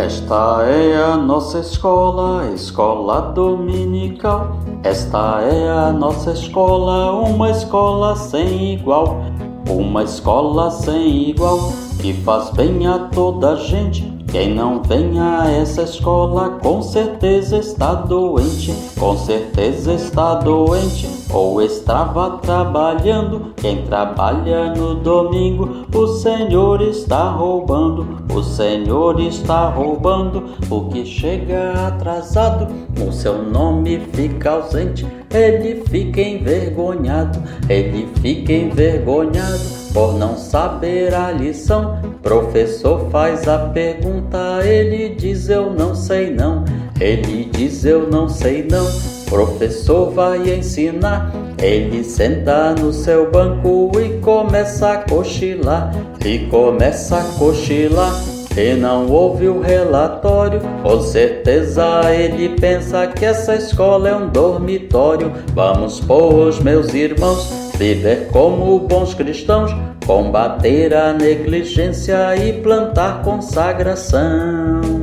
Esta é a nossa escola, escola dominical. Esta é a nossa escola, uma escola sem igual. Uma escola sem igual, que faz bem a toda a gente. Quem não vem a essa escola, com certeza está doente. Com certeza está doente, ou estava trabalhando. Quem trabalha no domingo, o Senhor está roubando. O Senhor está roubando, o que chega atrasado, o seu nome fica ausente. Ele fica envergonhado, ele fica envergonhado por não saber a lição. Professor faz a pergunta, ele diz eu não sei não. Ele diz eu não sei não. Professor vai ensinar, ele senta no seu banco e começa a cochilar. E começa a cochilar, e não ouve o relatório. Com certeza ele pensa que essa escola é um dormitório. Vamos, pois, meus irmãos, viver como bons cristãos, combater a negligência e plantar consagração.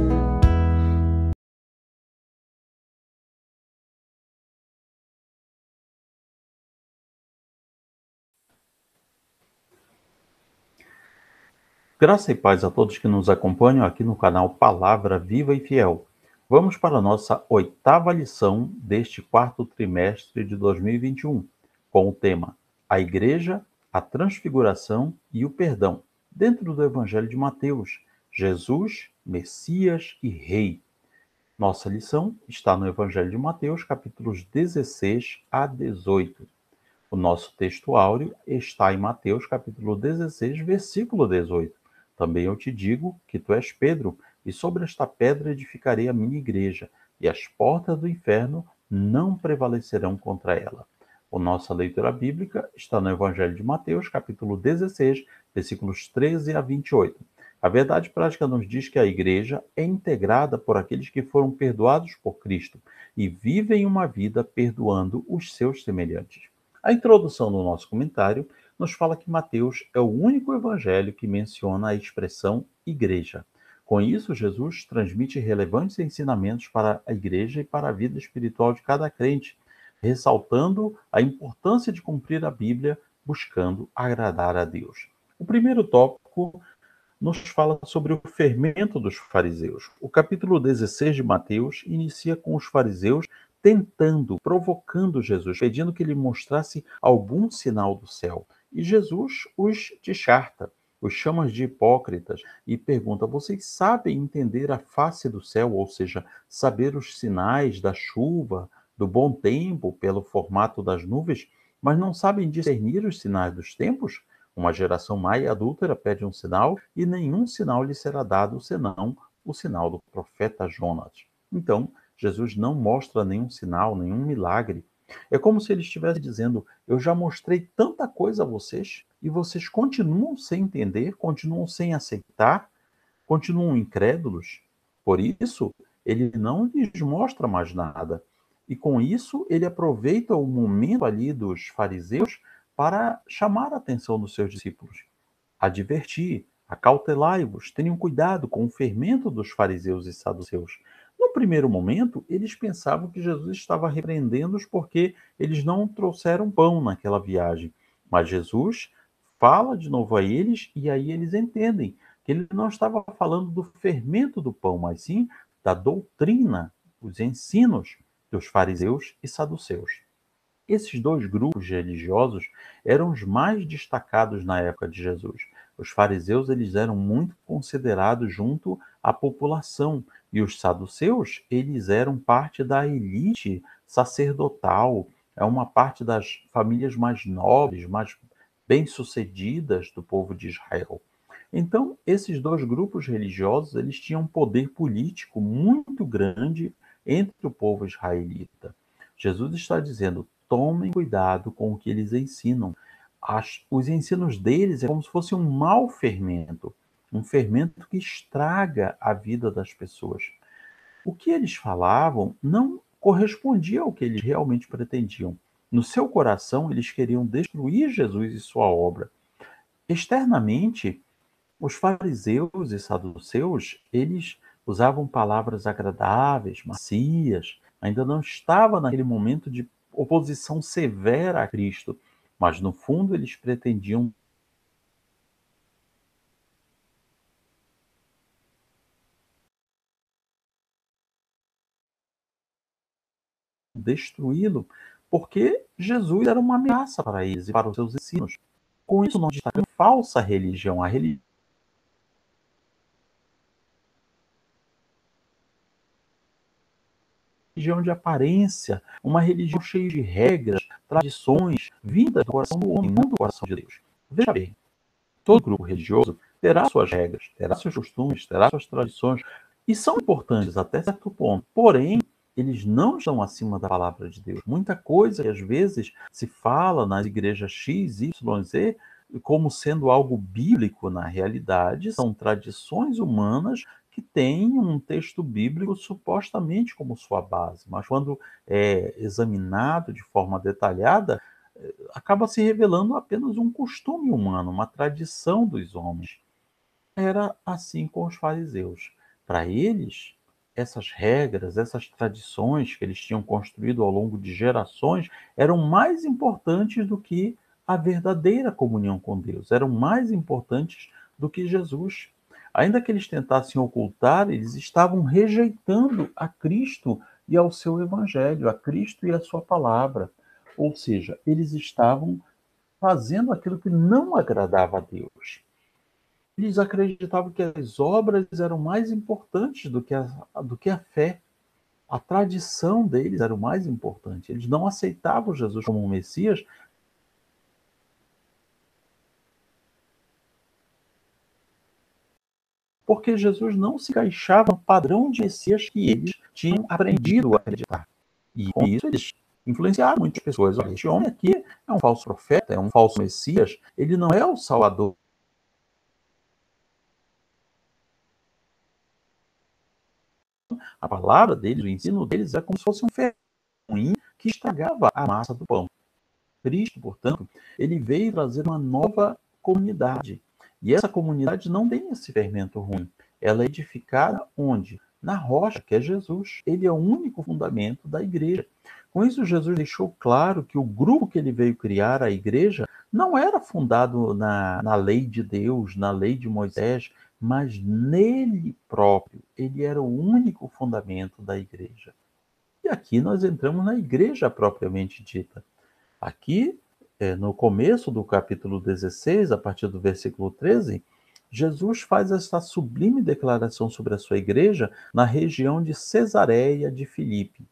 Graça e paz a todos que nos acompanham aqui no canal Palavra Viva e Fiel. Vamos para a nossa 8ª lição deste 4º trimestre de 2021, com o tema A Igreja, a Transfiguração e o Perdão, dentro do Evangelho de Mateus, Jesus, Messias e Rei. Nossa lição está no Evangelho de Mateus, capítulos 16 a 18. O nosso texto áureo está em Mateus, capítulo 16, versículo 18. Também eu te digo que tu és Pedro, e sobre esta pedra edificarei a minha igreja, e as portas do inferno não prevalecerão contra ela. A nossa leitura bíblica está no Evangelho de Mateus, capítulo 16, versículos 13 a 28. A verdade prática nos diz que a igreja é integrada por aqueles que foram perdoados por Cristo e vivem uma vida perdoando os seus semelhantes. A introdução do nosso comentário nos fala que Mateus é o único evangelho que menciona a expressão igreja. Com isso, Jesus transmite relevantes ensinamentos para a igreja e para a vida espiritual de cada crente, ressaltando a importância de cumprir a Bíblia buscando agradar a Deus. O primeiro tópico nos fala sobre o fermento dos fariseus. O capítulo 16 de Mateus inicia com os fariseus provocando Jesus, pedindo que ele mostrasse algum sinal do céu. E Jesus os descarta, os chama de hipócritas e pergunta: vocês sabem entender a face do céu, ou seja, saber os sinais da chuva, do bom tempo, pelo formato das nuvens, mas não sabem discernir os sinais dos tempos? Uma geração má e adúltera pede um sinal, e nenhum sinal lhe será dado, senão o sinal do profeta Jonas. Então, Jesus não mostra nenhum sinal, nenhum milagre. É como se ele estivesse dizendo: eu já mostrei tanta coisa a vocês, e vocês continuam sem entender, continuam sem aceitar, continuam incrédulos. Por isso, ele não lhes mostra mais nada. E com isso, ele aproveita o momento ali dos fariseus para chamar a atenção dos seus discípulos. Advertir, acautelai-vos, tenham cuidado com o fermento dos fariseus e saduceus. No primeiro momento, eles pensavam que Jesus estava repreendendo-os porque eles não trouxeram pão naquela viagem. Mas Jesus fala de novo a eles e aí eles entendem que ele não estava falando do fermento do pão, mas sim da doutrina, os ensinos dos fariseus e saduceus. Esses dois grupos religiosos eram os mais destacados na época de Jesus. Os fariseus eles eram muito considerados junto à população e os saduceus eles eram parte da elite sacerdotal, é uma parte das famílias mais nobres, mais bem-sucedidas do povo de Israel. Então, esses dois grupos religiosos eles tinham um poder político muito grande entre o povo israelita. Jesus está dizendo: tomem cuidado com o que eles ensinam. Os ensinos deles é como se fosse um mau fermento, um fermento que estraga a vida das pessoas. O que eles falavam não correspondia ao que eles realmente pretendiam. No seu coração, eles queriam destruir Jesus e sua obra. Externamente, os fariseus e saduceus, eles usavam palavras agradáveis, macias, ainda não estava naquele momento de oposição severa a Cristo, mas no fundo eles pretendiam destruí-lo, porque Jesus era uma ameaça para eles e para os seus ensinos. Com isso, nós destacamos falsa religião, a religião de aparência, uma religião cheia de regras, tradições, vindas do coração do homem, não do coração de Deus. Veja bem, todo grupo religioso terá suas regras, terá seus costumes, terá suas tradições, e são importantes até certo ponto. Porém, eles não estão acima da palavra de Deus. Muita coisa que às vezes se fala nas igrejas X, Y, Z, como sendo algo bíblico, na realidade, são tradições humanas que têm um texto bíblico supostamente como sua base, mas quando é examinado de forma detalhada, acaba se revelando apenas um costume humano, uma tradição dos homens. Era assim com os fariseus. Para eles, essas regras, essas tradições que eles tinham construído ao longo de gerações eram mais importantes do que a verdadeira comunhão com Deus, eram mais importantes do que Jesus. Ainda que eles tentassem ocultar, eles estavam rejeitando a Cristo e ao seu evangelho, a Cristo e a sua palavra. Ou seja, eles estavam fazendo aquilo que não agradava a Deus. Eles acreditavam que as obras eram mais importantes do que a fé. A tradição deles era o mais importante. Eles não aceitavam Jesus como um Messias, porque Jesus não se encaixava no padrão de Messias que eles tinham aprendido a acreditar. E com isso eles influenciaram muitas pessoas. Olha, este homem aqui é um falso profeta, é um falso Messias, ele não é o Salvador. A palavra deles, o ensino deles é como se fosse um ferro ruim que estragava a massa do pão. Cristo, portanto, ele veio trazer uma nova comunidade. E essa comunidade não tem esse fermento ruim. Ela é edificada onde? Na rocha, que é Jesus. Ele é o único fundamento da igreja. Com isso, Jesus deixou claro que o grupo que ele veio criar, a igreja, não era fundado na lei de Deus, na lei de Moisés, mas nele próprio. Ele era o único fundamento da igreja. E aqui nós entramos na igreja propriamente dita. Aqui, no começo do capítulo 16, a partir do versículo 13, Jesus faz esta sublime declaração sobre a sua igreja na região de Cesareia de Filipe.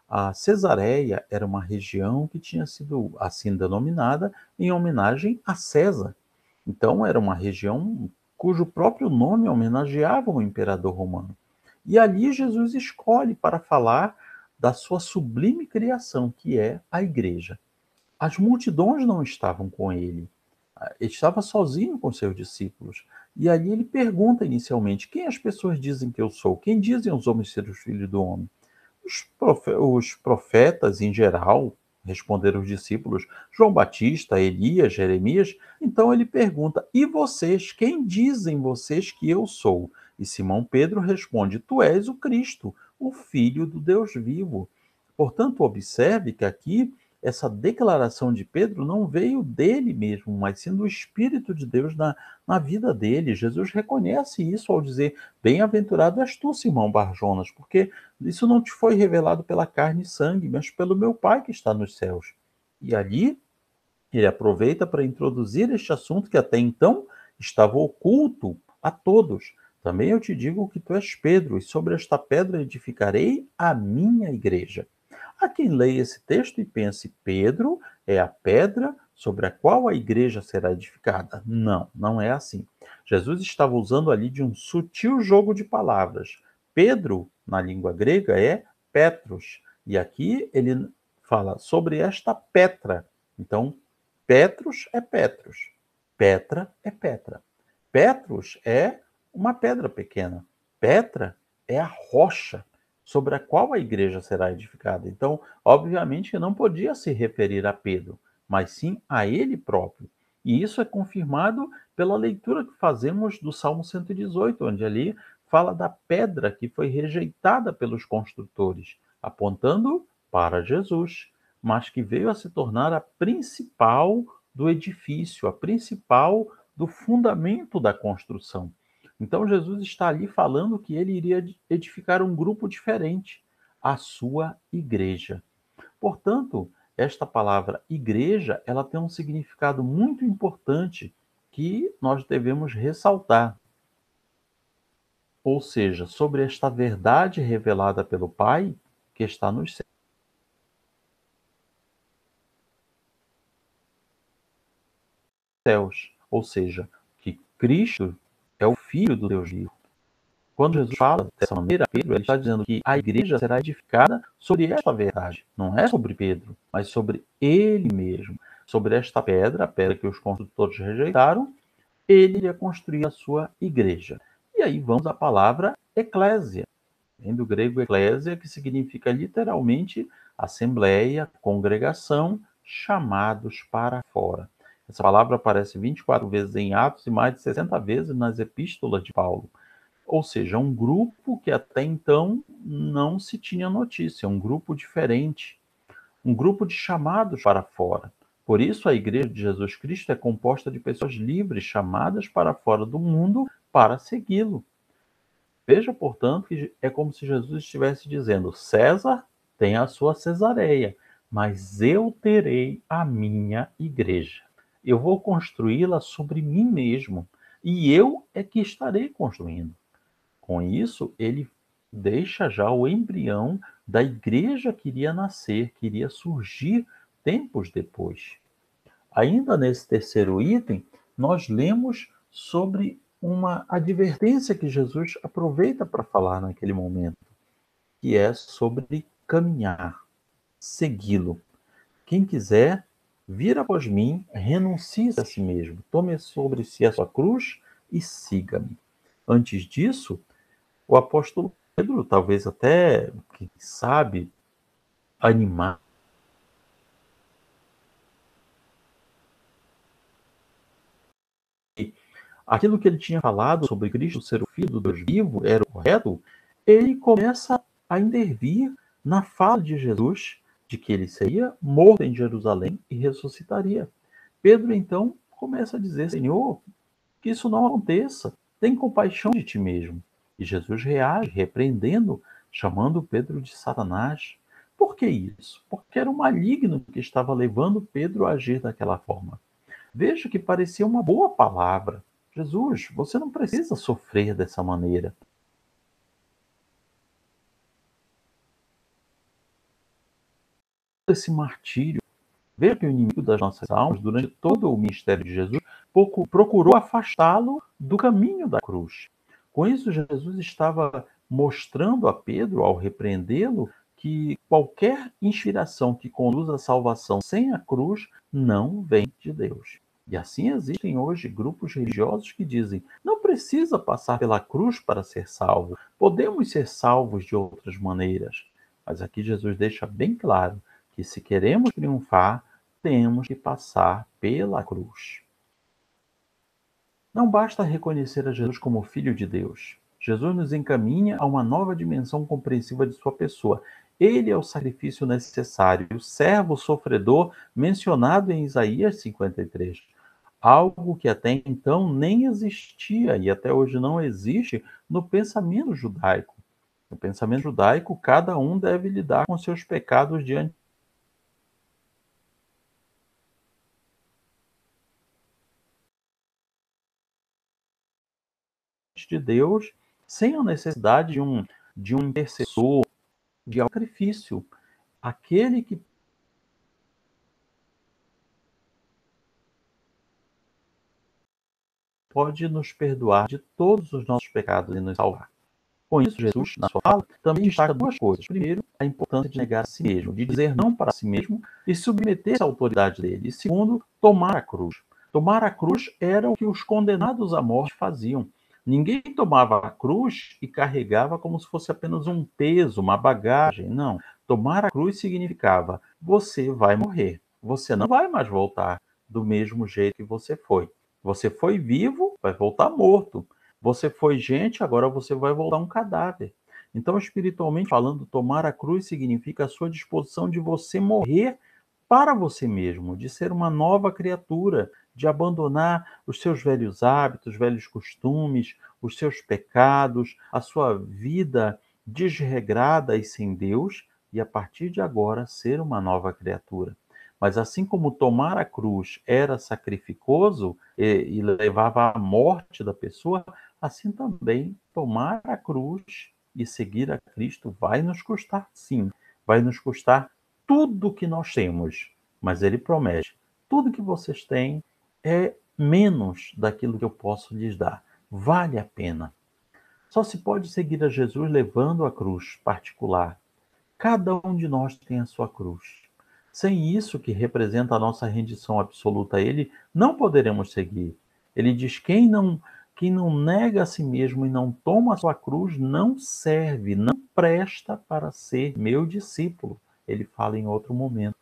A Cesareia era uma região que tinha sido assim denominada em homenagem a César. Então, era uma região cujo próprio nome homenageava o imperador romano. E ali Jesus escolhe para falar da sua sublime criação, que é a igreja. As multidões não estavam com ele. Ele estava sozinho com seus discípulos. E ali ele pergunta inicialmente: quem as pessoas dizem que eu sou? Quem dizem os homens ser os filhos do homem? Os profetas, em geral, responderam os discípulos, João Batista, Elias, Jeremias. Então ele pergunta: e vocês? Quem dizem vocês que eu sou? E Simão Pedro responde: tu és o Cristo, o Filho do Deus vivo. Portanto, observe que aqui essa declaração de Pedro não veio dele mesmo, mas sim do Espírito de Deus na vida dele. Jesus reconhece isso ao dizer: bem-aventurado és tu, Simão Barjonas, porque isso não te foi revelado pela carne e sangue, mas pelo meu Pai que está nos céus. E ali ele aproveita para introduzir este assunto que até então estava oculto a todos. Também eu te digo que tu és Pedro, e sobre esta pedra edificarei a minha igreja. Há quem leia esse texto e pense: Pedro é a pedra sobre a qual a igreja será edificada. Não, não é assim. Jesus estava usando ali de um sutil jogo de palavras. Pedro, na língua grega, é Petros. E aqui ele fala sobre esta Petra. Então, Petros é Petros. Petra é Petra. Petros é uma pedra pequena. Petra é a rocha sobre a qual a igreja será edificada. Então, obviamente que não podia se referir a Pedro, mas sim a ele próprio. E isso é confirmado pela leitura que fazemos do Salmo 118, onde ali fala da pedra que foi rejeitada pelos construtores, apontando para Jesus, mas que veio a se tornar a principal do edifício, a principal do fundamento da construção. Então Jesus está ali falando que ele iria edificar um grupo diferente, a sua igreja. Portanto, esta palavra igreja, ela tem um significado muito importante que nós devemos ressaltar. Ou seja, sobre esta verdade revelada pelo Pai que está nos céus. Ou seja, que Cristo é o Filho do Deus vivo. Quando Jesus fala dessa maneira, Pedro, ele está dizendo que a igreja será edificada sobre esta verdade. Não é sobre Pedro, mas sobre ele mesmo. Sobre esta pedra, a pedra que os construtores rejeitaram, ele ia construir a sua igreja. E aí vamos à palavra eclésia. Vem do grego eclésia, que significa literalmente assembleia, congregação, chamados para fora. Essa palavra aparece 24 vezes em Atos e mais de 60 vezes nas epístolas de Paulo. Ou seja, um grupo que até então não se tinha notícia, um grupo diferente, um grupo de chamados para fora. Por isso, a Igreja de Jesus Cristo é composta de pessoas livres, chamadas para fora do mundo para segui-lo. Veja, portanto, que é como se Jesus estivesse dizendo: César tem a sua Cesareia, mas eu terei a minha igreja. Eu vou construí-la sobre mim mesmo, e eu é que estarei construindo. Com isso, ele deixa já o embrião da igreja que iria nascer, que iria surgir tempos depois. Ainda nesse terceiro item, nós lemos sobre uma advertência que Jesus aproveita para falar naquele momento, que é sobre caminhar, segui-lo. Quem quiser vir após mim, renuncie a si mesmo, tome sobre si a sua cruz e siga-me. Antes disso, o apóstolo Pedro, talvez até, quem sabe, animar aquilo que ele tinha falado sobre Cristo ser o Filho do Deus vivo era o correto, ele começa a intervir na fala de Jesus de que ele seria morto em Jerusalém e ressuscitaria. Pedro, então, começa a dizer: Senhor, que isso não aconteça, tem compaixão de ti mesmo. E Jesus reage, repreendendo, chamando Pedro de Satanás. Por que isso? Porque era o maligno que estava levando Pedro a agir daquela forma. Veja que parecia uma boa palavra. Jesus, você não precisa sofrer dessa maneira. Esse martírio. Veja que o inimigo das nossas almas, durante todo o ministério de Jesus, procurou afastá-lo do caminho da cruz. Com isso, Jesus estava mostrando a Pedro, ao repreendê-lo, que qualquer inspiração que conduz à salvação sem a cruz não vem de Deus. E assim existem hoje grupos religiosos que dizem: não precisa passar pela cruz para ser salvo, podemos ser salvos de outras maneiras. Mas aqui Jesus deixa bem claro que se queremos triunfar, temos que passar pela cruz. Não basta reconhecer a Jesus como Filho de Deus. Jesus nos encaminha a uma nova dimensão compreensiva de sua pessoa. Ele é o sacrifício necessário, o servo sofredor mencionado em Isaías 53. Algo que até então nem existia e até hoje não existe no pensamento judaico. No pensamento judaico, cada um deve lidar com seus pecados diante de Deus, sem a necessidade de um intercessor, de sacrifício. Aquele que pode nos perdoar de todos os nossos pecados e nos salvar. Com isso, Jesus, na sua fala, também destaca duas coisas. Primeiro, a importância de negar a si mesmo, de dizer não para si mesmo e submeter-se à autoridade dele. E segundo, tomar a cruz. Tomar a cruz era o que os condenados à morte faziam. Ninguém tomava a cruz e carregava como se fosse apenas um peso, uma bagagem. Não. Tomar a cruz significava: você vai morrer. Você não vai mais voltar do mesmo jeito que você foi. Você foi vivo, vai voltar morto. Você foi gente, agora você vai voltar um cadáver. Então, espiritualmente falando, tomar a cruz significa a sua disposição de você morrer para você mesmo, de ser uma nova criatura, de abandonar os seus velhos hábitos, velhos costumes, os seus pecados, a sua vida desregrada e sem Deus, e a partir de agora ser uma nova criatura. Mas assim como tomar a cruz era sacrificoso e levava à morte da pessoa, assim também tomar a cruz e seguir a Cristo vai nos custar, sim, vai nos custar tudo que nós temos, mas ele promete: tudo que vocês têm é menos daquilo que eu posso lhes dar. Vale a pena. Só se pode seguir a Jesus levando a cruz particular. Cada um de nós tem a sua cruz. Sem isso, que representa a nossa rendição absoluta a Ele, não poderemos seguir. Ele diz: quem não nega a si mesmo e não toma a sua cruz não serve, não presta para ser meu discípulo. Ele fala em outro momento.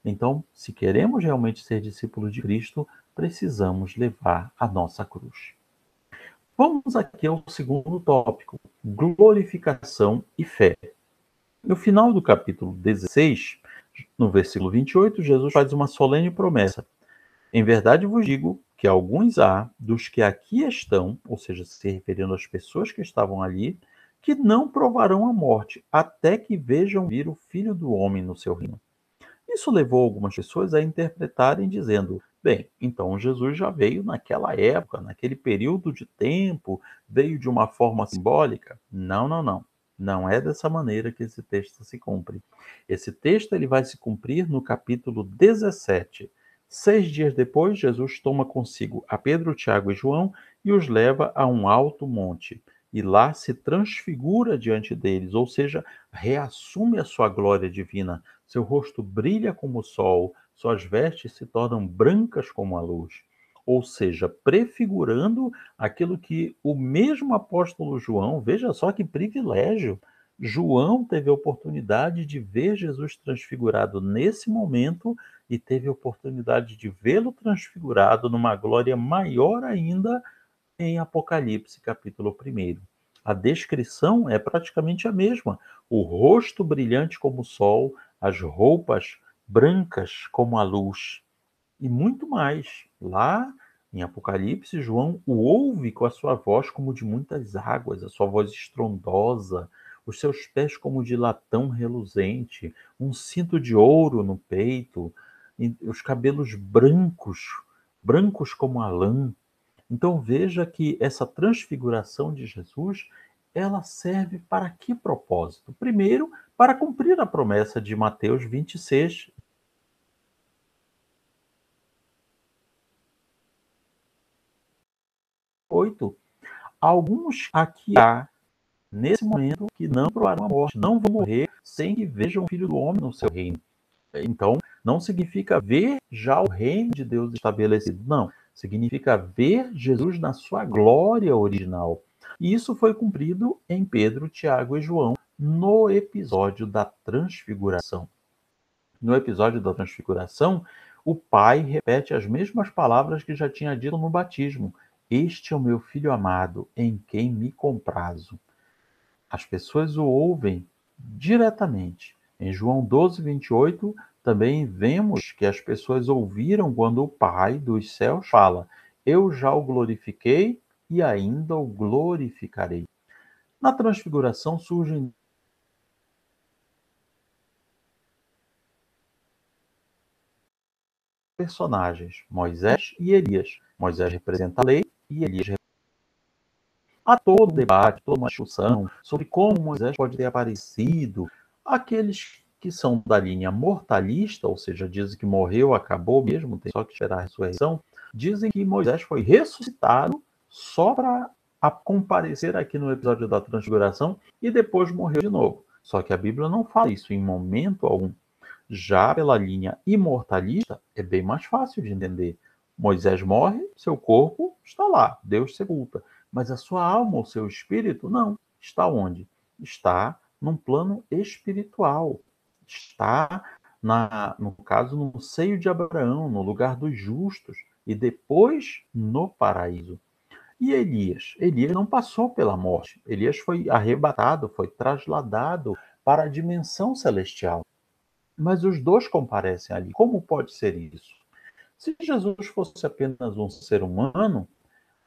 Então, se queremos realmente ser discípulos de Cristo, precisamos levar a nossa cruz. Vamos aqui ao segundo tópico: glorificação e fé. No final do capítulo 16, no versículo 28, Jesus faz uma solene promessa: em verdade vos digo que alguns há dos que aqui estão, ou seja, se referindo às pessoas que estavam ali, que não provarão a morte, até que vejam vir o Filho do Homem no seu reino. Isso levou algumas pessoas a interpretarem dizendo: bem, então Jesus já veio naquela época, naquele período de tempo, veio de uma forma simbólica. Não, não, não. Não é dessa maneira que esse texto se cumpre. Esse texto ele vai se cumprir no capítulo 17. 6 dias depois, Jesus toma consigo a Pedro, Tiago e João e os leva a um alto monte. E lá se transfigura diante deles, ou seja, reassume a sua glória divina. Seu rosto brilha como o sol, suas vestes se tornam brancas como a luz. Ou seja, prefigurando aquilo que o mesmo apóstolo João, veja só que privilégio, João teve a oportunidade de ver Jesus transfigurado nesse momento e teve a oportunidade de vê-lo transfigurado numa glória maior ainda em Apocalipse, capítulo 1. A descrição é praticamente a mesma. O rosto brilhante como o sol, as roupas brancas como a luz e muito mais. Lá em Apocalipse, João o ouve com a sua voz como de muitas águas, a sua voz estrondosa, os seus pés como de latão reluzente, um cinto de ouro no peito, e os cabelos brancos, brancos como a lã. Então veja que essa transfiguração de Jesus, ela serve para que propósito? Primeiro, para cumprir a promessa de Mateus 26, 8. Alguns aqui há, nesse momento, que não provarão a morte, não vão morrer sem que vejam o Filho do Homem no seu reino. Então, não significa ver já o reino de Deus estabelecido, não. Significa ver Jesus na sua glória original. E isso foi cumprido em Pedro, Tiago e João no episódio da Transfiguração. No episódio da Transfiguração, o Pai repete as mesmas palavras que já tinha dito no batismo: este é o meu Filho amado, em quem me comprazo. As pessoas o ouvem diretamente. Em João 12, 28, também vemos que as pessoas ouviram quando o Pai dos céus fala: eu já o glorifiquei e ainda o glorificarei. Na transfiguração surgem personagens, Moisés e Elias. Moisés representa a lei e Elias representa. Há todo um debate, toda uma discussão sobre como Moisés pode ter aparecido. Aqueles que são da linha mortalista, ou seja, dizem que morreu, acabou mesmo, tem só que esperar a ressurreição, dizem que Moisés foi ressuscitado só para comparecer aqui no episódio da Transfiguração e depois morreu de novo. Só que a Bíblia não fala isso em momento algum. Já pela linha imortalista, é bem mais fácil de entender. Moisés morre, seu corpo está lá, Deus sepulta. Mas a sua alma, o seu espírito, não. Está onde? Está num plano espiritual. Está, no caso, no seio de Abraão, no lugar dos justos. E depois no paraíso. E Elias? Elias não passou pela morte. Elias foi arrebatado, foi trasladado para a dimensão celestial. Mas os dois comparecem ali. Como pode ser isso? Se Jesus fosse apenas um ser humano,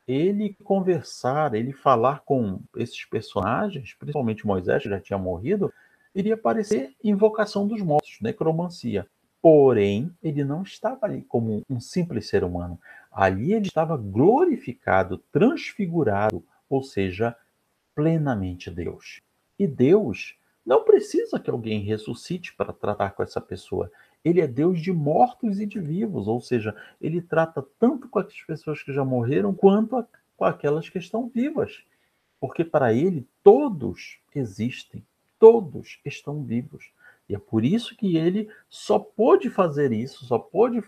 ele conversar, ele falar com esses personagens, principalmente Moisés, que já tinha morrido, iria parecer invocação dos mortos, necromancia. Porém, ele não estava ali como um simples ser humano. Ali ele estava glorificado, transfigurado, ou seja, plenamente Deus. E Deus não precisa que alguém ressuscite para tratar com essa pessoa. Ele é Deus de mortos e de vivos, ou seja, ele trata tanto com as pessoas que já morreram quanto com aquelas que estão vivas. Porque para ele todos existem, todos estão vivos. E é por isso que ele só pôde fazer isso, só pôde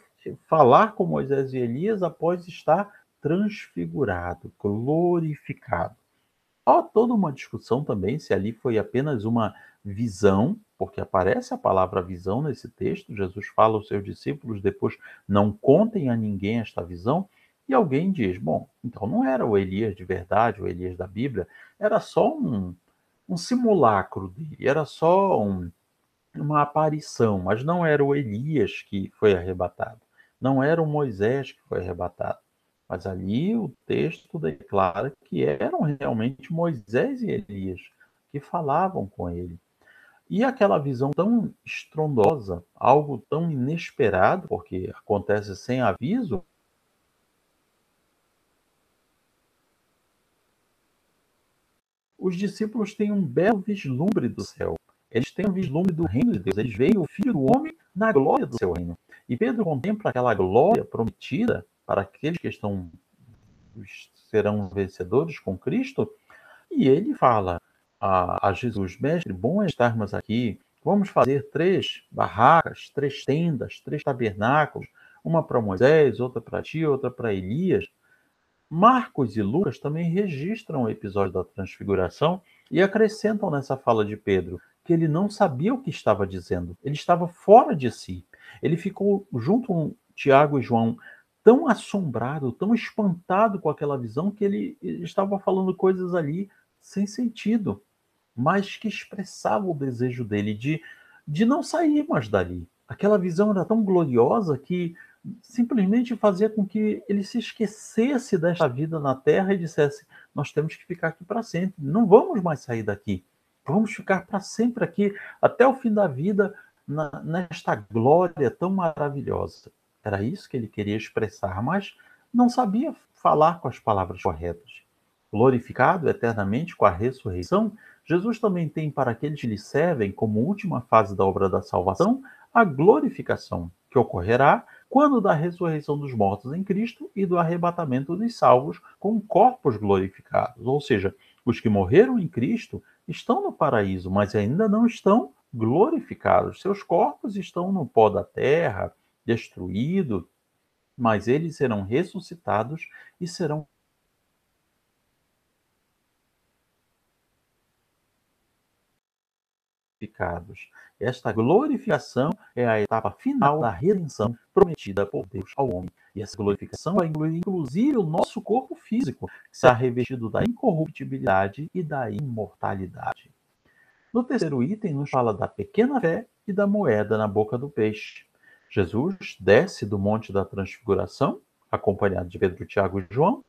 falar com Moisés e Elias após estar transfigurado, glorificado. Há toda uma discussão também se ali foi apenas uma visão, porque aparece a palavra visão nesse texto. Jesus fala aos seus discípulos depois: não contem a ninguém esta visão. E alguém diz: bom, então não era o Elias de verdade, o Elias da Bíblia, era só um simulacro dele, era só uma aparição, mas não era o Elias que foi arrebatado, não era o Moisés que foi arrebatado. Mas ali o texto declara que eram realmente Moisés e Elias que falavam com ele. E aquela visão tão estrondosa, algo tão inesperado, porque acontece sem aviso, os discípulos têm um belo vislumbre do céu. Eles têm um vislumbre do reino de Deus. Eles veem o Filho do Homem na glória do seu reino. E Pedro contempla aquela glória prometida para aqueles que serão vencedores com Cristo. E ele fala a Jesus: Mestre, bom é estarmos aqui. Vamos fazer 3 barracas, 3 tendas, 3 tabernáculos, uma para Moisés, outra para ti, outra para Elias. Marcos e Lucas também registram o episódio da transfiguração e acrescentam nessa fala de Pedro que ele não sabia o que estava dizendo, ele estava fora de si. Ele ficou junto com Tiago e João tão assombrado, tão espantado com aquela visão que ele estava falando coisas ali sem sentido, mas que expressava o desejo dele de não sair mais dali. Aquela visão era tão gloriosa que simplesmente fazia com que ele se esquecesse desta vida na Terra e dissesse: nós temos que ficar aqui para sempre, não vamos mais sair daqui, vamos ficar para sempre aqui, até o fim da vida, nesta glória tão maravilhosa. Era isso que ele queria expressar, mas não sabia falar com as palavras corretas. Glorificado eternamente com a ressurreição, Jesus também tem para aqueles que lhe servem, como última fase da obra da salvação, a glorificação, que ocorrerá quando da ressurreição dos mortos em Cristo e do arrebatamento dos salvos com corpos glorificados. Ou seja, os que morreram em Cristo estão no paraíso, mas ainda não estão glorificados. Seus corpos estão no pó da terra, destruídos, mas eles serão ressuscitados e serão glorificados. Esta glorificação é a etapa final da redenção prometida por Deus ao homem. E essa glorificação vai incluir, inclusive, o nosso corpo físico, que será revestido da incorruptibilidade e da imortalidade. No terceiro item, nos fala da pequena fé e da moeda na boca do peixe. Jesus desce do Monte da Transfiguração, acompanhado de Pedro, Tiago e João,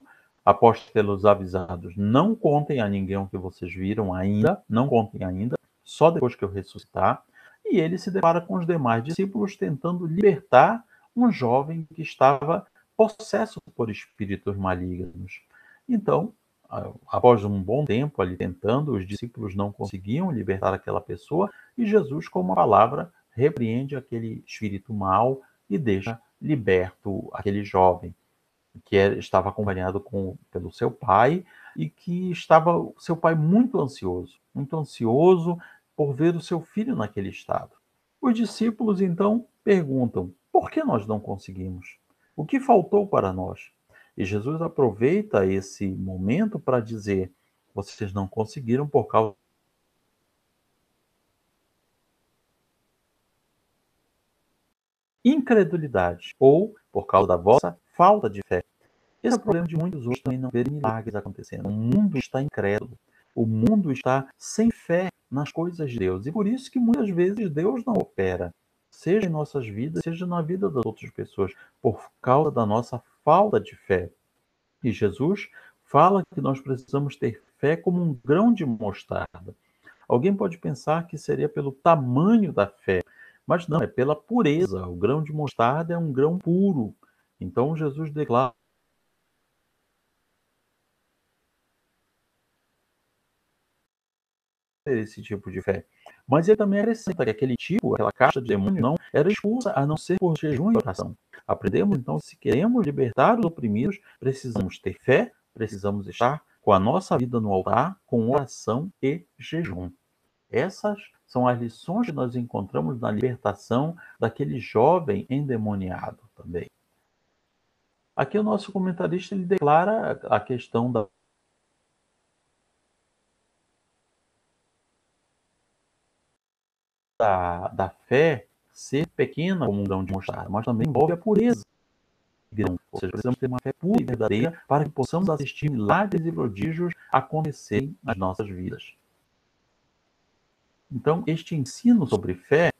após tê-los avisados: não contem a ninguém o que vocês viram ainda, não contem ainda, só depois que eu ressuscitar. E ele se depara com os demais discípulos tentando libertar um jovem que estava possesso por espíritos malignos. Então, após um bom tempo ali tentando, os discípulos não conseguiam libertar aquela pessoa e Jesus, com uma palavra, repreende aquele espírito mau e deixa liberto aquele jovem que estava acompanhado pelo seu pai e que estava seu pai muito ansioso por ver o seu filho naquele estado. Os discípulos então perguntam: por que nós não conseguimos? O que faltou para nós? E Jesus aproveita esse momento para dizer: vocês não conseguiram por causa de incredulidade ou por causa da vossa falta de fé. Esse é o problema de muitos hoje também não verem milagres acontecendo. O mundo está incrédulo. O mundo está sem fé nas coisas de Deus. E por isso que muitas vezes Deus não opera, seja em nossas vidas, seja na vida das outras pessoas, por causa da nossa falta de fé. E Jesus fala que nós precisamos ter fé como um grão de mostarda. Alguém pode pensar que seria pelo tamanho da fé, mas não, é pela pureza. O grão de mostarda é um grão puro. Então Jesus declara esse tipo de fé. Mas ele também acrescenta que aquele tipo, aquela caixa de demônio, não era expulsa a não ser por jejum e oração. Aprendemos então que se queremos libertar os oprimidos, precisamos ter fé, precisamos estar com a nossa vida no altar, com oração e jejum. Essas são as lições que nós encontramos na libertação daquele jovem endemoniado também. Aqui o nosso comentarista ele declara a questão da fé ser pequena como um grão de mostarda, mas também envolve a pureza de grão. Ou seja, precisamos ter uma fé pura e verdadeira para que possamos assistir milagres e prodígios acontecerem nas nossas vidas. Então, este ensino sobre fé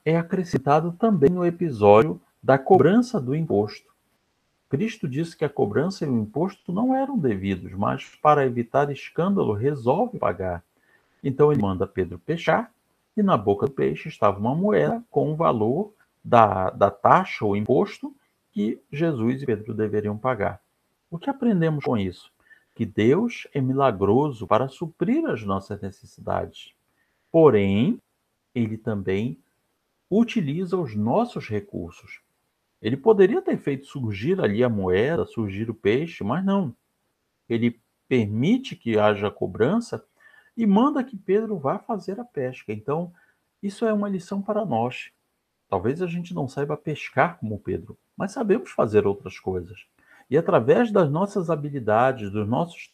é acrescentado também no episódio da cobrança do imposto. Cristo disse que a cobrança e o imposto não eram devidos, mas para evitar escândalo resolve pagar. Então ele manda Pedro pescar, e na boca do peixe estava uma moeda com o valor da taxa ou imposto que Jesus e Pedro deveriam pagar. O que aprendemos com isso? Que Deus é milagroso para suprir as nossas necessidades. Porém, ele também utiliza os nossos recursos. Ele poderia ter feito surgir ali a moeda, surgir o peixe, mas não. Ele permite que haja cobrança e manda que Pedro vá fazer a pesca. Então, isso é uma lição para nós. Talvez a gente não saiba pescar como Pedro, mas sabemos fazer outras coisas. E através das nossas habilidades, dos nossos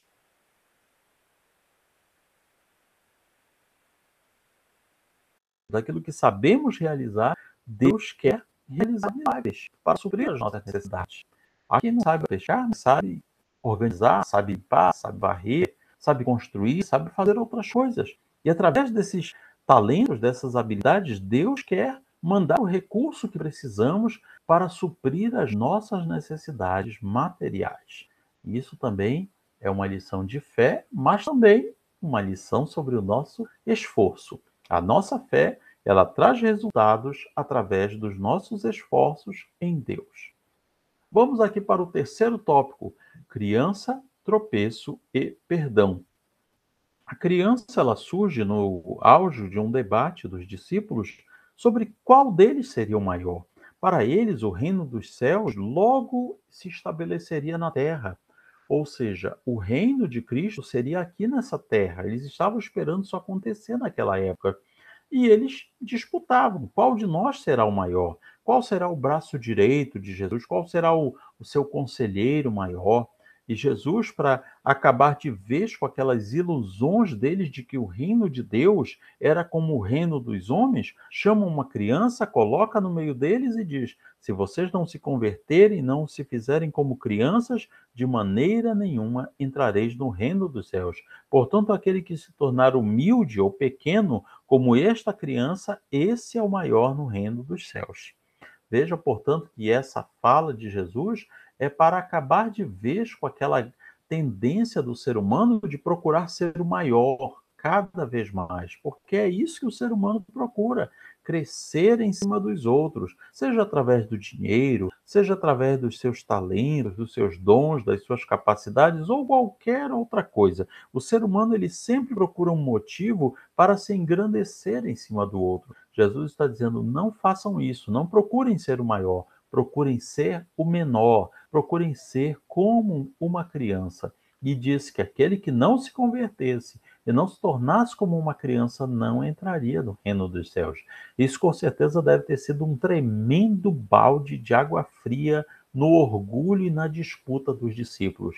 daquilo que sabemos realizar, Deus quer realizar milagres para suprir as nossas necessidades. Há quem não sabe pescar, não sabe organizar, sabe limpar, sabe varrer, sabe construir, sabe fazer outras coisas. E através desses talentos, dessas habilidades, Deus quer mandar o recurso que precisamos para suprir as nossas necessidades materiais. E isso também é uma lição de fé, mas também uma lição sobre o nosso esforço. A nossa fé, ela traz resultados através dos nossos esforços em Deus. Vamos aqui para o terceiro tópico: criança, tropeço e perdão. A criança, ela surge no auge de um debate dos discípulos sobre qual deles seria o maior. Para eles, o reino dos céus logo se estabeleceria na terra. Ou seja, o reino de Cristo seria aqui nessa terra. Eles estavam esperando isso acontecer naquela época. E eles disputavam qual de nós será o maior, qual será o braço direito de Jesus, qual será o seu conselheiro maior. E Jesus, para acabar de vez com aquelas ilusões deles de que o reino de Deus era como o reino dos homens, chama uma criança, coloca no meio deles e diz: se vocês não se converterem, não se fizerem como crianças, de maneira nenhuma entrareis no reino dos céus. Portanto, aquele que se tornar humilde ou pequeno, como esta criança, esse é o maior no reino dos céus. Veja, portanto, que essa fala de Jesus é para acabar de vez com aquela tendência do ser humano de procurar ser o maior cada vez mais, porque é isso que o ser humano procura, crescer em cima dos outros, seja através do dinheiro, seja através dos seus talentos, dos seus dons, das suas capacidades ou qualquer outra coisa. O ser humano ele sempre procura um motivo para se engrandecer em cima do outro. Jesus está dizendo: não façam isso, não procurem ser o maior, procurem ser o menor, procurem ser como uma criança. E diz que aquele que não se convertesse e não se tornasse como uma criança não entraria no reino dos céus. Isso com certeza deve ter sido um tremendo balde de água fria no orgulho e na disputa dos discípulos.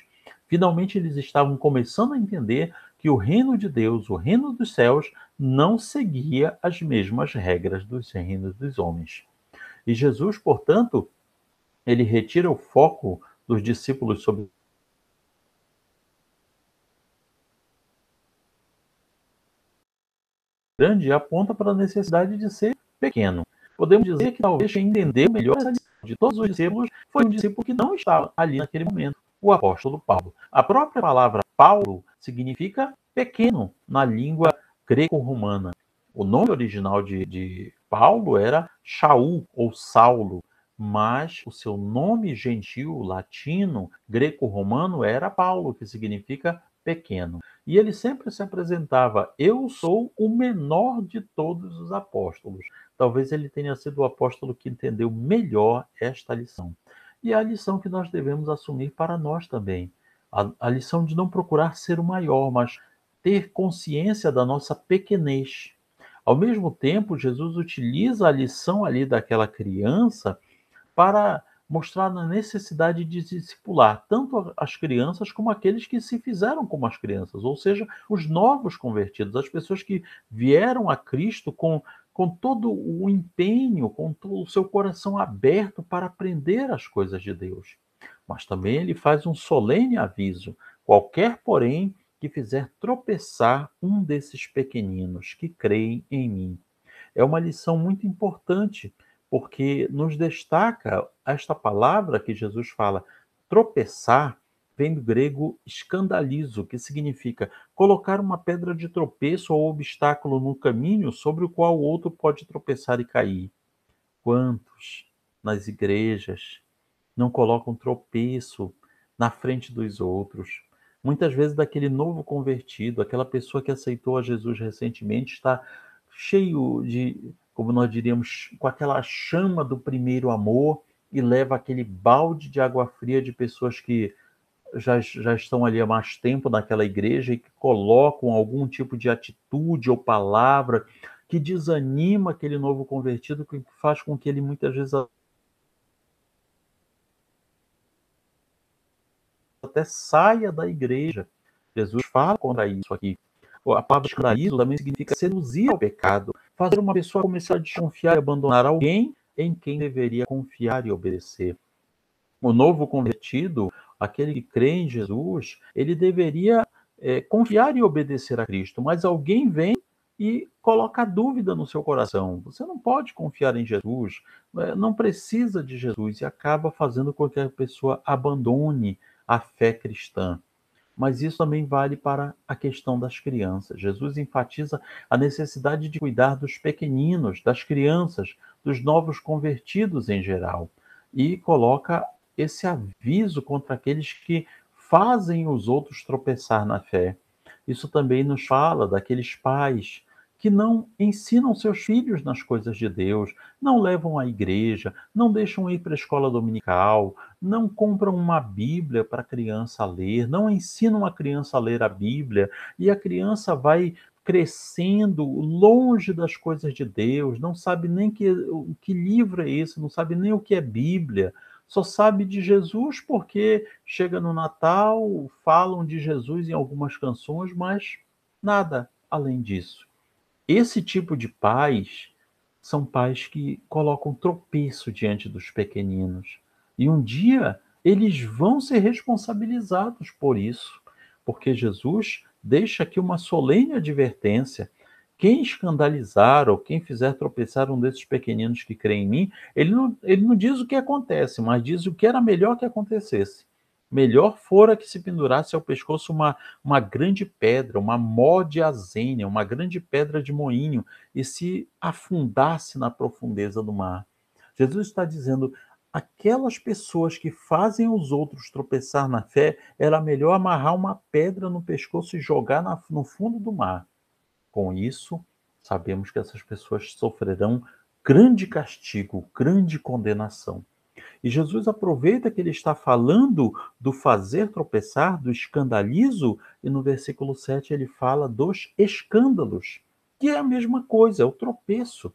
Finalmente eles estavam começando a entender que o reino de Deus, o reino dos céus, não seguia as mesmas regras dos reinos dos homens. E Jesus, portanto, ele retira o foco dos discípulos sobre grande aponta para a necessidade de ser pequeno. Podemos dizer que talvez quem entendeu melhor essa lição de todos os discípulos foi um discípulo que não estava ali naquele momento, o apóstolo Paulo. A própria palavra Paulo significa pequeno na língua greco-romana. O nome original de Paulo era Shaul ou Saulo, mas o seu nome gentil, latino, greco-romano era Paulo, que significa pequeno. E ele sempre se apresentava: eu sou o menor de todos os apóstolos. Talvez ele tenha sido o apóstolo que entendeu melhor esta lição. E é a lição que nós devemos assumir para nós também. A lição de não procurar ser o maior, mas ter consciência da nossa pequenez. Ao mesmo tempo, Jesus utiliza a lição ali daquela criança para mostrar a necessidade de discipular tanto as crianças como aqueles que se fizeram como as crianças, ou seja, os novos convertidos, as pessoas que vieram a Cristo com todo o empenho, com todo o seu coração aberto para aprender as coisas de Deus. Mas também ele faz um solene aviso: qualquer, porém, que fizer tropeçar um desses pequeninos que creem em mim. É uma lição muito importante, porque nos destaca esta palavra que Jesus fala. Tropeçar vem do grego escandalizo, que significa colocar uma pedra de tropeço ou obstáculo no caminho sobre o qual o outro pode tropeçar e cair. Quantos nas igrejas não colocam tropeço na frente dos outros? Muitas vezes daquele novo convertido, aquela pessoa que aceitou a Jesus recentemente, está cheio de, como nós diríamos, com aquela chama do primeiro amor e leva aquele balde de água fria de pessoas que já estão ali há mais tempo naquela igreja e que colocam algum tipo de atitude ou palavra que desanima aquele novo convertido, que faz com que ele muitas vezes até saia da igreja. Jesus fala contra isso aqui. A palavra escandalizo também significa seduzir ao pecado, fazer uma pessoa começar a desconfiar e abandonar alguém em quem deveria confiar e obedecer. O novo convertido, aquele que crê em Jesus, ele deveria confiar e obedecer a Cristo, mas alguém vem e coloca dúvida no seu coração. Você não pode confiar em Jesus, não precisa de Jesus, e acaba fazendo com que a pessoa abandone a fé cristã. Mas isso também vale para a questão das crianças. Jesus enfatiza a necessidade de cuidar dos pequeninos, das crianças, dos novos convertidos em geral, e coloca esse aviso contra aqueles que fazem os outros tropeçar na fé. Isso também nos fala daqueles pais que não ensinam seus filhos nas coisas de Deus, não levam à igreja, não deixam ir para a escola dominical, não compram uma Bíblia para a criança ler, não ensinam a criança a ler a Bíblia, e a criança vai crescendo longe das coisas de Deus, não sabe nem que livro é esse, não sabe nem o que é Bíblia, só sabe de Jesus porque chega no Natal, falam de Jesus em algumas canções, mas nada além disso. Esse tipo de pais são pais que colocam tropeço diante dos pequeninos. E um dia eles vão ser responsabilizados por isso, porque Jesus deixa aqui uma solene advertência. Quem escandalizar ou quem fizer tropeçar um desses pequeninos que creem em mim, ele não diz o que acontece, mas diz o que era melhor que acontecesse. Melhor fora que se pendurasse ao pescoço uma grande pedra, uma mó de azênia, uma grande pedra de moinho, e se afundasse na profundeza do mar. Jesus está dizendo: aquelas pessoas que fazem os outros tropeçar na fé, era melhor amarrar uma pedra no pescoço e jogar no fundo do mar. Com isso, sabemos que essas pessoas sofrerão grande castigo, grande condenação. E Jesus aproveita que ele está falando do fazer tropeçar, do escandalizo, e no versículo 7 ele fala dos escândalos, que é a mesma coisa, é o tropeço.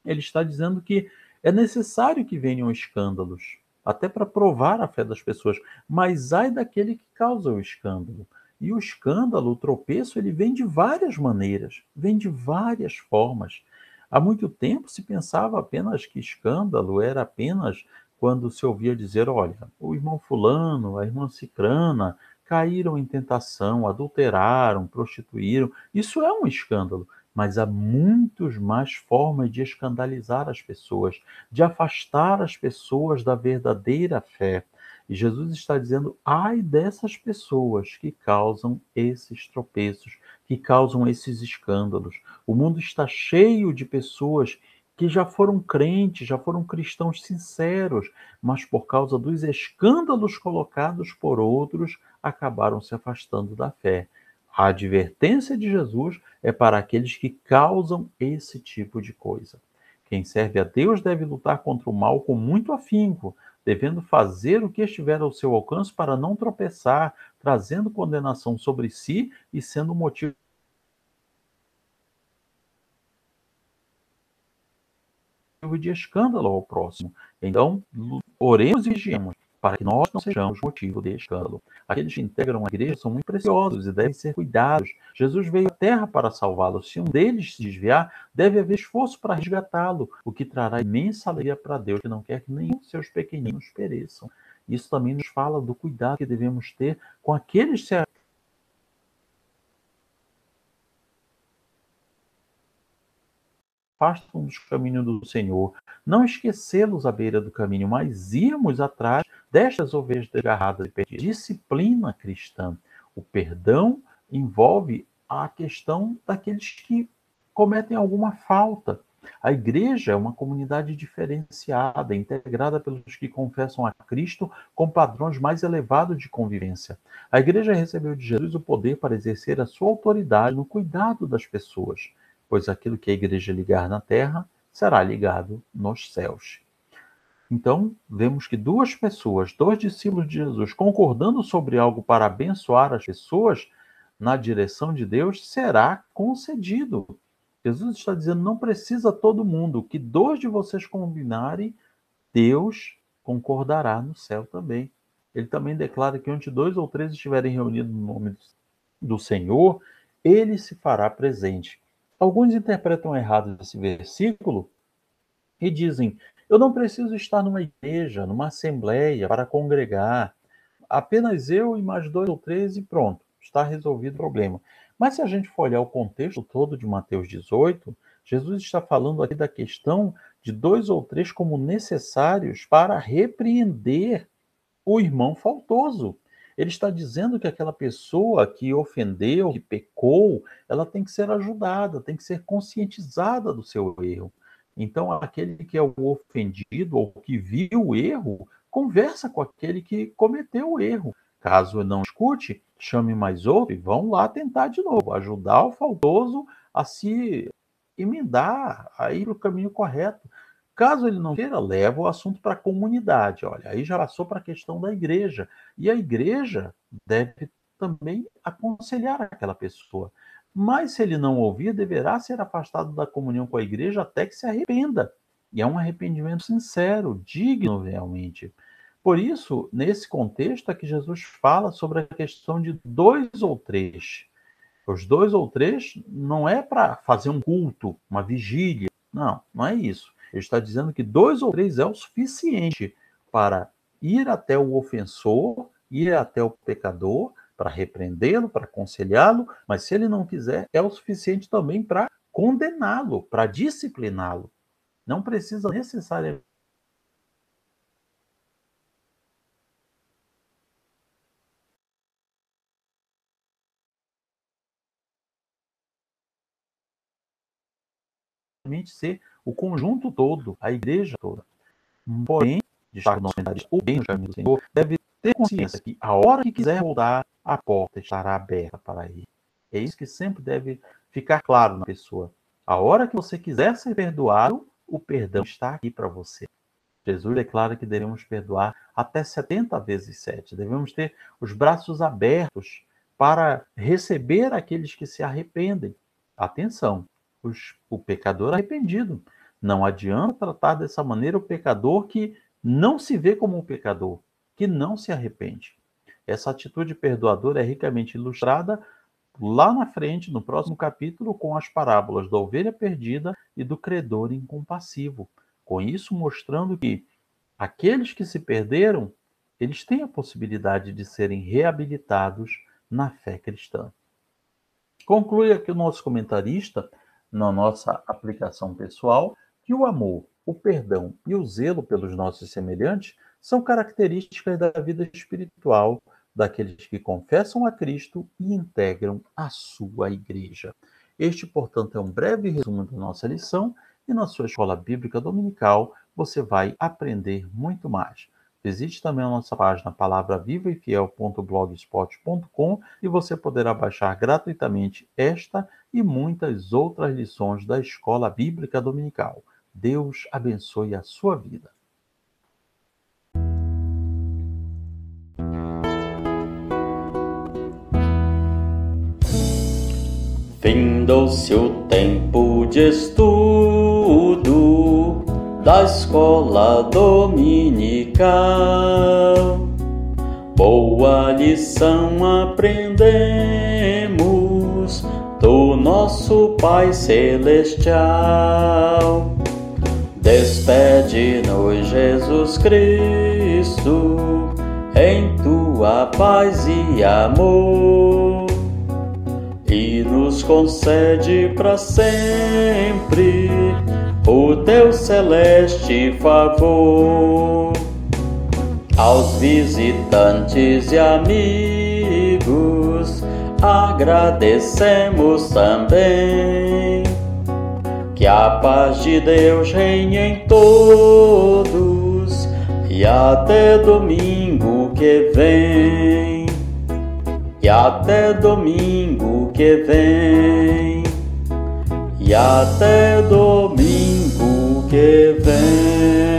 Ele está dizendo que é necessário que venham escândalos, até para provar a fé das pessoas, mas ai daquele que causa o escândalo. E o escândalo, o tropeço, ele vem de várias maneiras, vem de várias formas. Há muito tempo se pensava apenas que escândalo era apenas quando se ouvia dizer: olha, o irmão fulano, a irmã cicrana caíram em tentação, adulteraram, prostituíram. Isso é um escândalo. mas há muitas mais formas de escandalizar as pessoas, de afastar as pessoas da verdadeira fé. E Jesus está dizendo: ai dessas pessoas que causam esses tropeços, que causam esses escândalos. O mundo está cheio de pessoas que já foram crentes, já foram cristãos sinceros, mas por causa dos escândalos colocados por outros, acabaram se afastando da fé. A advertência de Jesus é para aqueles que causam esse tipo de coisa. Quem serve a Deus deve lutar contra o mal com muito afinco, devendo fazer o que estiver ao seu alcance para não tropeçar, trazendo condenação sobre si e sendo motivo de escândalo ao próximo. Então, oremos e vigiemos para que nós não sejamos motivo de escândalo. Aqueles que integram a igreja são muito preciosos e devem ser cuidados. Jesus veio à terra para salvá-los. Se um deles se desviar, deve haver esforço para resgatá-lo, o que trará imensa alegria para Deus, que não quer que nenhum de seus pequeninos pereçam. Isso também nos fala do cuidado que devemos ter com aqueles que se afastam dos caminhos do Senhor. Não esquecê-los à beira do caminho, mas irmos atrás destas ovelhas desgarradas e perdidas. Disciplina cristã. O perdão envolve a questão daqueles que cometem alguma falta. A igreja é uma comunidade diferenciada, integrada pelos que confessam a Cristo com padrões mais elevados de convivência. A igreja recebeu de Jesus o poder para exercer a sua autoridade no cuidado das pessoas, pois aquilo que a igreja ligar na terra será ligado nos céus. Então, vemos que duas pessoas, dois discípulos de Jesus, concordando sobre algo para abençoar as pessoas na direção de Deus, será concedido. Jesus está dizendo: não precisa todo mundo, o que dois de vocês combinarem, Deus concordará no céu também. Ele também declara que onde dois ou três estiverem reunidos no nome do Senhor, ele se fará presente. Alguns interpretam errado esse versículo e dizem: eu não preciso estar numa igreja, numa assembleia para congregar. Apenas eu e mais dois ou três e pronto, está resolvido o problema. Mas se a gente for olhar o contexto todo de Mateus 18, Jesus está falando aqui da questão de dois ou três como necessários para repreender o irmão faltoso. Ele está dizendo que aquela pessoa que ofendeu, que pecou, ela tem que ser ajudada, tem que ser conscientizada do seu erro. Então, aquele que é o ofendido ou que viu o erro, conversa com aquele que cometeu o erro. Caso não escute, chame mais outro e vão lá tentar de novo, ajudar o faltoso a se emendar, a ir para o caminho correto. Caso ele não queira, leva o assunto para a comunidade. Olha, aí já passou para a questão da igreja. E a igreja deve também aconselhar aquela pessoa. Mas se ele não ouvir, deverá ser afastado da comunhão com a igreja até que se arrependa. E é um arrependimento sincero, digno realmente. Por isso, nesse contexto é que Jesus fala sobre a questão de dois ou três. Os dois ou três não é para fazer um culto, uma vigília. Não, não é isso. Ele está dizendo que dois ou três é o suficiente para ir até o ofensor, ir até o pecador, para repreendê-lo, para aconselhá-lo, mas se ele não quiser, é o suficiente também para condená-lo, para discipliná-lo. Não precisa necessariamente ser o conjunto todo, a igreja toda. Porém, destaca no comentário, o bem no caminho do Senhor deve ter consciência que a hora que quiser voltar, a porta estará aberta para ele. É isso que sempre deve ficar claro na pessoa. A hora que você quiser ser perdoado, o perdão está aqui para você. Jesus declara que devemos perdoar até 70 vezes 7. Devemos ter os braços abertos para receber aqueles que se arrependem. Atenção, o pecador arrependido. Não adianta tratar dessa maneira o pecador que não se vê como um pecador, que não se arrepende. Essa atitude perdoadora é ricamente ilustrada lá na frente, no próximo capítulo, com as parábolas da ovelha perdida e do credor incompassivo. Com isso, mostrando que aqueles que se perderam, eles têm a possibilidade de serem reabilitados na fé cristã. Conclui aqui o nosso comentarista na nossa aplicação pessoal que o amor, o perdão e o zelo pelos nossos semelhantes são características da vida espiritual daqueles que confessam a Cristo e integram a sua igreja. Este, portanto, é um breve resumo da nossa lição e na sua escola bíblica dominical você vai aprender muito mais. Visite também a nossa página palavravivaefiel.blogspot.com e você poderá baixar gratuitamente esta e muitas outras lições da escola bíblica dominical. Deus abençoe a sua vida. Findou-se o tempo de estudo da escola dominical. Boa lição aprendemos do nosso Pai Celestial. Despede-nos, Jesus Cristo, em tua paz e amor, e nos concede para sempre o teu celeste favor. Aos visitantes e amigos agradecemos também. Que a paz de Deus reine em todos e até domingo que vem. E até domingo que vem. E até domingo que vem.